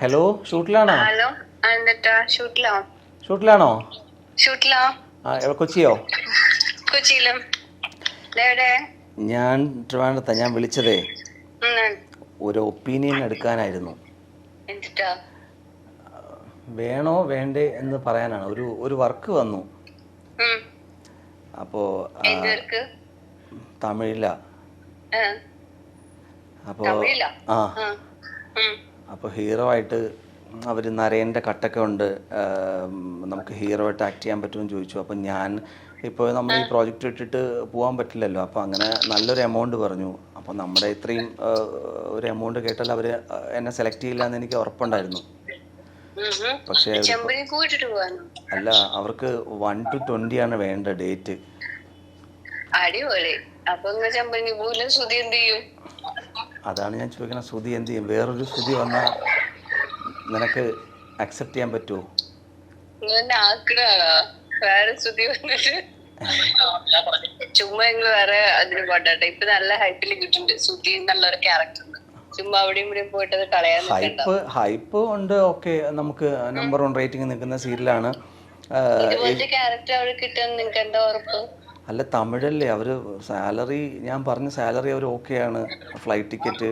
Hello, ഷൂട്ടിലാണോ? Hello, എന്നിട്ടാ ഷൂട്ടിലോ? ഷൂട്ടിലാണോ? ഷൂട്ടിലോ? കൊച്ചിയോ? കൊച്ചിയിലും. എവിടെ? ഞാൻ ട്രിവാൻഡ്രത്താ. ഞാൻ വിളിച്ചതേ ഉം. ഒരു ഒപ്പീനിയൻ എടുക്കാനായിരുന്നു. എന്നിട്ടാ? വേണോ വേണ്ടേ എന്ന് പറയാനാണ്. ഒരു വർക്ക് വന്നു. ഉം. അപ്പോൾ എന്ത് വർക്ക്? തമിഴിലാ. ആ, അപ്പോൾ തമിഴിലാ? ആ ആ. ഉം. അപ്പോൾ ഹീറോ ആയിട്ട് അവർ നരേൻ്റെ കട്ടൊക്കെ ഉണ്ട്. നമുക്ക് ഹീറോ ആയിട്ട് ആക്ട് ചെയ്യാൻ പറ്റുമെന്ന് ചോദിച്ചു. അപ്പോൾ ഞാൻ ഇപ്പോൾ നമ്മൾ ഈ പ്രോജക്റ്റ് ഇട്ടിട്ട് പോകാൻ പറ്റില്ലല്ലോ. അപ്പോൾ അങ്ങനെ നല്ലൊരു എമൗണ്ട് പറഞ്ഞു. അപ്പോൾ നമ്മുടെ ഇത്രയും ഒരു എമൗണ്ട് കേട്ടാൽ അവർ എന്നെ സെലക്ട് ചെയ്യില്ല എന്ന് എനിക്ക് ഉറപ്പുണ്ടായിരുന്നു. പക്ഷേ ചെമ്പനി പോയിട്ട് പോവാനോ? അല്ല, അവർക്ക് 1 to 20 ആണ് വേണ്ട ഡേറ്റ്. അടിപൊളി. അപ്പൊ ഇങ്ങനെ ചെമ്പനി പോവില്ല, ശ്രുതി എന്ത് ചെയ്യും? അതാണ് ഞാൻ ചോദിക്കുന്നത്. ശ്രുതി എന്ത് ചെയ്യും? വേറൊരു ശ്രുതി വന്നാൽ നിനക്ക് അക്സെപ്റ്റ് ചെയ്യാൻ പറ്റുമോ? ഇങ്ങനെ ആക്കണാണോ? വേറെ ശ്രുതി വന്നിട്ട് ചുമ്മാ നിങ്ങൾ വേറെ അതിന് പോട്ടെ. ഇപ്പൊ നല്ല ഹൈപ്പിൽ കിട്ടുന്നുണ്ട് ശ്രുതി എന്നുള്ളൊരു ക്യാരക്ടർ. ചുമ്മാ അവിടെയും ഇവിടെയും പോയിട്ട് അത് കളയാൻ ഹൈപ്പ് ഉണ്ട്. ഓക്കെ, നമുക്ക് നമ്പർ 1 റേറ്റിംഗ് നിൽക്കുന്ന സീരിയലാണ്. ഇതുപോലത്തെ ക്യാരക്ടർ അവിടെ കിട്ടുമെന്ന് നിങ്ങൾക്ക് എന്താ ഉറപ്പ്? അല്ല, തമിഴല്ലേ അവർ. സാലറി ഞാൻ പറഞ്ഞ സാലറി അവർ ഓക്കെയാണ്. Flight ticket